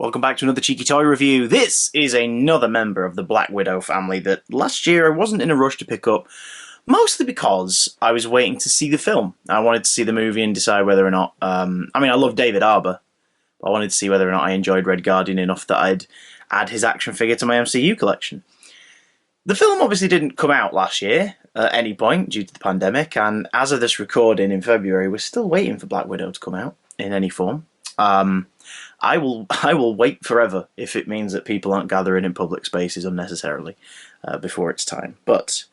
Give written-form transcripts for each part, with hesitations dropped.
Welcome back to another cheeky toy review. This is another member of the Black Widow family that last year I wasn't in a rush to pick up, mostly because I was waiting to see the film. I wanted to see the movie and decide whether or not, I love David Harbour, but I wanted to see whether or not I enjoyed Red Guardian enough that I'd add his action figure to my MCU collection. The film obviously didn't come out last year at any point due to the pandemic, and as of this recording in February, we're still waiting for Black Widow to come out in any form. I will wait forever if it means that people aren't gathering in public spaces unnecessarily before it's time. But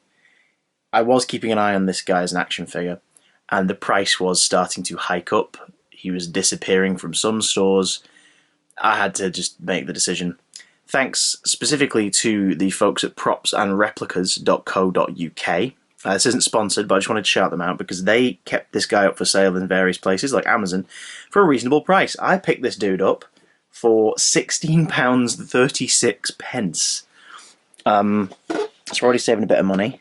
I was keeping an eye on this guy as an action figure, and the price was starting to hike up. He was disappearing from some stores. I had to just make the decision. Thanks specifically to the folks at propsandreplicas.co.uk. This isn't sponsored, but I just wanted to shout them out because they kept this guy up for sale in various places like Amazon for a reasonable price. I picked this dude up for £16.36. So we're already saving a bit of money.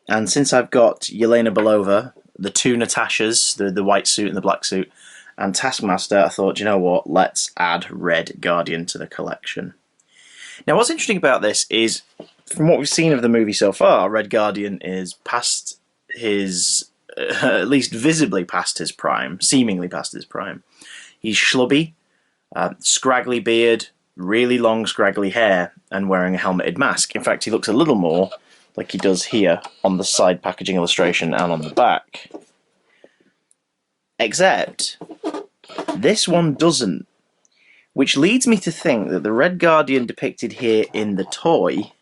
And since I've got Yelena Belova, the two Natashas, the white suit and the black suit, and Taskmaster, I thought, you know what, let's add Red Guardian to the collection. Now, what's interesting about this is, from what we've seen of the movie so far, Red Guardian is past his, at least visibly past his prime, seemingly past his prime. He's schlubby, scraggly beard, really long scraggly hair, and wearing a helmeted mask. In fact, he looks a little more like he does here on the side packaging illustration and on the back. Except, this one doesn't. Which leads me to think that the Red Guardian depicted here in the toy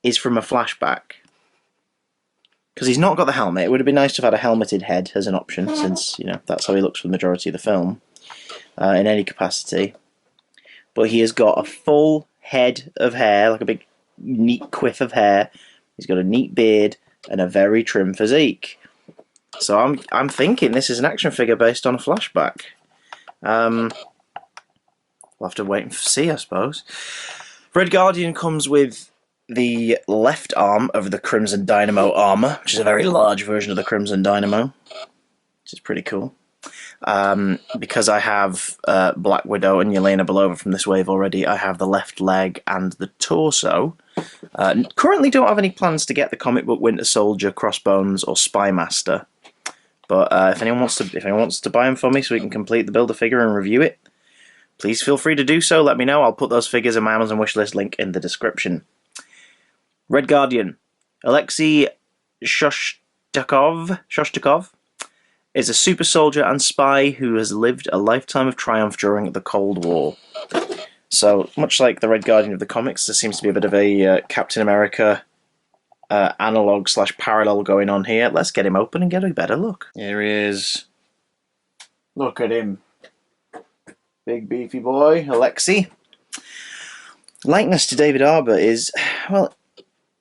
is from a flashback. Because he's not got the helmet. It would have been nice to have had a helmeted head as an option, since, you know, that's how he looks for the majority of the film, in any capacity. But he has got a full head of hair, like a big, neat quiff of hair. He's got a neat beard and a very trim physique. So I'm thinking this is an action figure based on a flashback. We'll have to wait and see, I suppose. Red Guardian comes with the left arm of the Crimson Dynamo armor, which is a very large version of the Crimson Dynamo, which is pretty cool. Because I have Black Widow and Yelena Belova from this wave already, I have the left leg and the torso. Currently don't have any plans to get the comic book Winter Soldier, Crossbones, or Spy Master. But if anyone wants to buy them for me so we can complete the Build-A-Figure and review it, please feel free to do so. Let me know. I'll put those figures in my Amazon wishlist link in the description. Red Guardian. Alexei Shostakov is a super soldier and spy who has lived a lifetime of triumph during the Cold War. So, much like the Red Guardian of the comics, there seems to be a bit of a Captain America analog / parallel going on here. Let's get him open and get a better look. Here he is. Look at him. Big beefy boy, Alexei. Likeness to David Harbour is, well,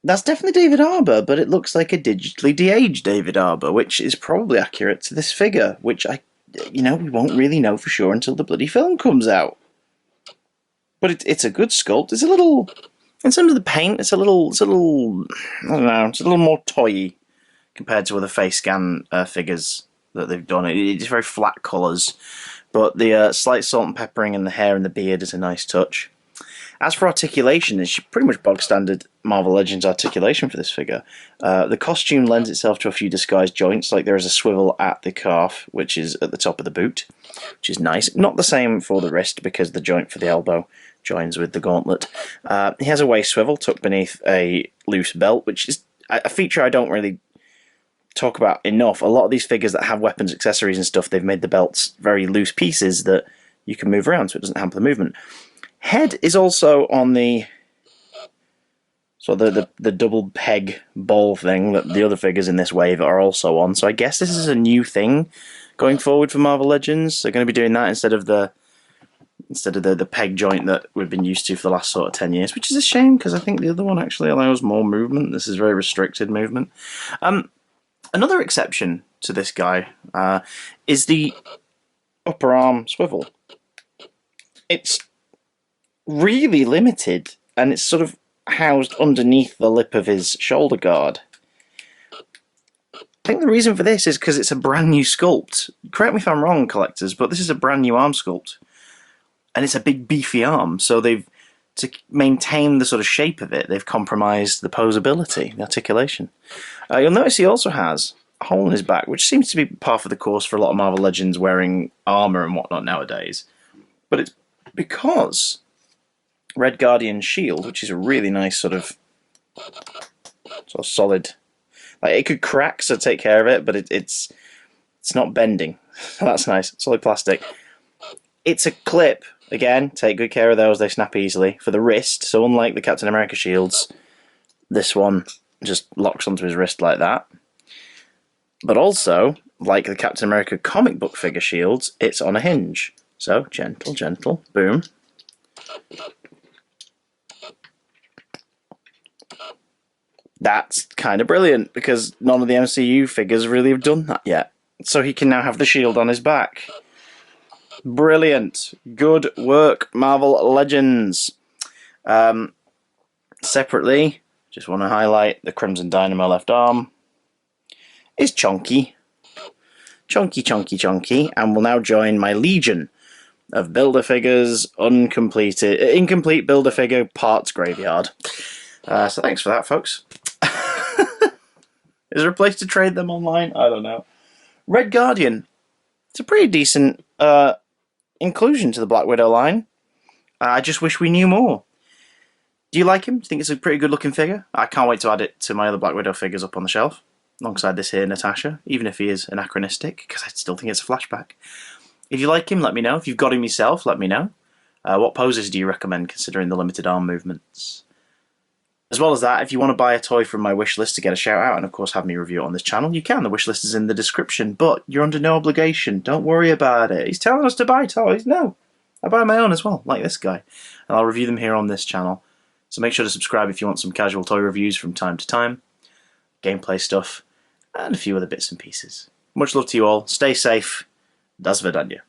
that's definitely David Harbour, but it looks like a digitally de-aged David Harbour, which is probably accurate to this figure, which we won't really know for sure until the bloody film comes out. But it's a good sculpt. It's a little, in terms of the paint, it's a little, I don't know, it's a little more toy-y compared to other face scan figures that they've done. It's very flat colours, but the slight salt and peppering in the hair and the beard is a nice touch. As for articulation, it's pretty much bog standard Marvel Legends articulation for this figure. The costume lends itself to a few disguised joints, like there is a swivel at the calf, which is at the top of the boot, which is nice. Not the same for the wrist, because the joint for the elbow joins with the gauntlet. He has a waist swivel tucked beneath a loose belt, which is a feature I don't really talk about enough. A lot of these figures that have weapons, accessories and stuff, they've made the belts very loose pieces that you can move around so it doesn't hamper the movement. Head is also on the the double peg ball thing that the other figures in this wave are also on. So I guess this is a new thing going forward for Marvel Legends. They're going to be doing that instead of the peg joint that we've been used to for the last sort of 10 years, which is a shame because I think the other one actually allows more movement. This is very restricted movement. Another exception to this guy is the upper arm swivel. It's really limited, and it's sort of housed underneath the lip of his shoulder guard. I think the reason for this is because it's a brand new sculpt. Correct me if I'm wrong, collectors, but this is a brand new arm sculpt. and it's a big beefy arm, so to maintain the sort of shape of it, they've compromised the posability, the articulation. You'll notice he also has a hole in his back, which seems to be par for the course for a lot of Marvel Legends wearing armor and whatnot nowadays. But it's because Red Guardian's shield, which is a really nice sort of solid, like it could crack, so take care of it, but it's not bending. That's nice, solid plastic. It's a clip. Again, take good care of those, they snap easily. For the wrist, so unlike the Captain America shields, this one just locks onto his wrist like that. But also, like the Captain America comic book figure shields, it's on a hinge. So, gentle, gentle, boom. That's kind of brilliant, because none of the MCU figures really have done that yet. So he can now have the shield on his back. Brilliant. Good work, Marvel Legends. Separately, just want to highlight the Crimson Dynamo left arm. It's chunky. Chunky, chunky, chunky. And will now join my legion of Build-A-Figures, incomplete Build-A-Figure parts graveyard. So thanks for that, folks. Is there a place to trade them online? I don't know. Red Guardian. It's a pretty decent inclusion to the Black Widow line. I just wish we knew more. Do you like him? Do you think it's a pretty good looking figure? I can't wait to add it to my other Black Widow figures up on the shelf, alongside this here Natasha, even if he is anachronistic, because I still think it's a flashback. If you like him, let me know. If you've got him yourself, let me know. What poses do you recommend, considering the limited arm movements? As well as that, if you want to buy a toy from my wish list to get a shout out and of course have me review it on this channel, you can. The wish list is in the description, but you're under no obligation. Don't worry about it. He's telling us to buy toys. No. I buy my own as well, like this guy. And I'll review them here on this channel. So make sure to subscribe if you want some casual toy reviews from time to time, gameplay stuff, and a few other bits and pieces. Much love to you all. Stay safe. Das Vidania.